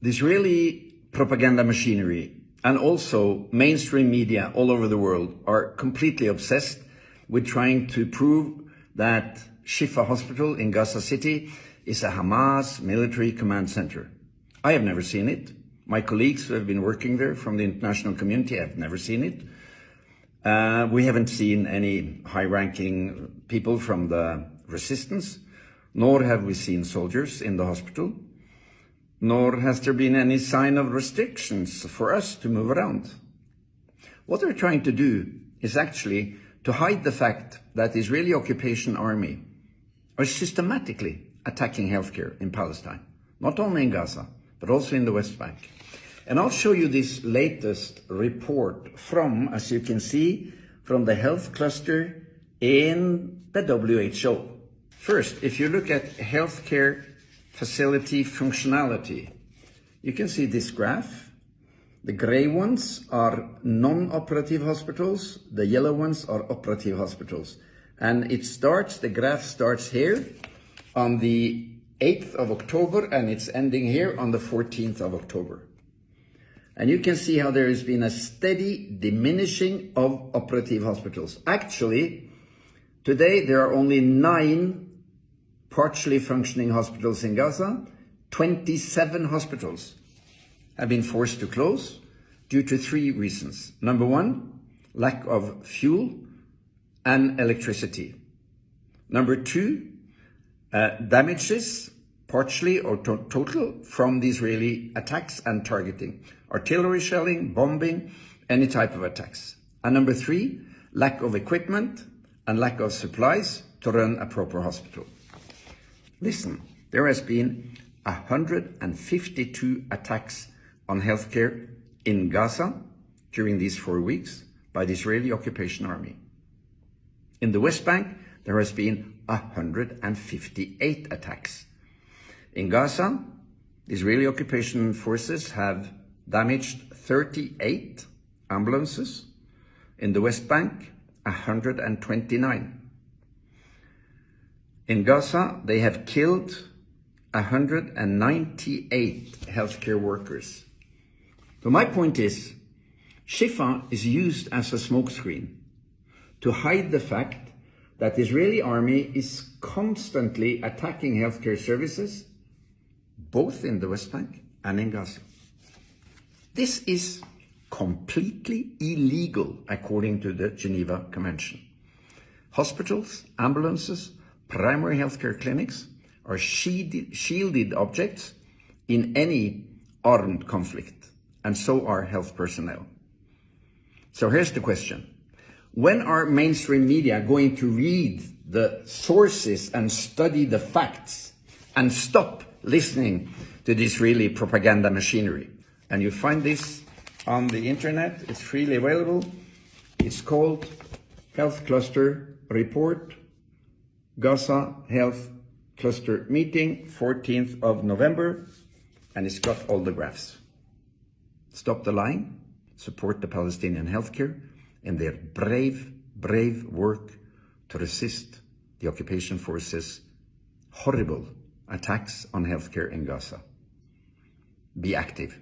The Israeli propaganda machinery and also mainstream media all over the world are completely obsessed with trying to prove that Shifa Hospital in Gaza City is a Hamas military command center. I have never seen it. My colleagues who have been working there from the international community have never seen it. We haven't seen any high-ranking people from the resistance, nor have we seen soldiers in the hospital, nor has there been any sign of restrictions for us to move around. What they're trying to do is actually to hide the fact that the Israeli occupation army are systematically attacking healthcare in Palestine, not only in Gaza, but also in the West Bank. And I'll show you this latest report from, as you can see, from the health cluster in the WHO. First, if you look at healthcare facility functionality, you can see this graph. The gray ones are non-operative hospitals, the yellow ones are operative hospitals. And the graph starts here on the 8th of October and it's ending here on the 14th of October. And you can see how there has been a steady diminishing of operative hospitals. Actually, today there are only 9 partially functioning hospitals in Gaza. 27 hospitals have been forced to close due to 3 reasons. Number 1, lack of fuel and electricity. Number 2, damages, partially or total, from the Israeli attacks and targeting. Artillery shelling, bombing, any type of attacks. And number 3, lack of equipment and lack of supplies to run a proper hospital. Listen, there has been 152 attacks on healthcare in Gaza during these 4 weeks by the Israeli occupation army. In the West Bank, there has been 158 attacks. In Gaza, the Israeli occupation forces have damaged 38 ambulances. In the West Bank, 129. In Gaza, they have killed 198 healthcare workers. So my point is, Shifa is used as a smokescreen to hide the fact that the Israeli army is constantly attacking healthcare services, both in the West Bank and in Gaza. This is completely illegal according to the Geneva Convention. Hospitals, ambulances, primary healthcare clinics are shielded objects in any armed conflict, and so are health personnel. So here's the question. When are mainstream media going to read the sources and study the facts and stop listening to this Israeli propaganda machinery? And you find this on the internet. It's freely available. It's called Health Cluster Report, Gaza Health Cluster Meeting, 14th of November. And it's got all the graphs. Stop the lying. Support the Palestinian healthcare in their brave work to resist the occupation forces' horrible attacks on healthcare in Gaza. Be active.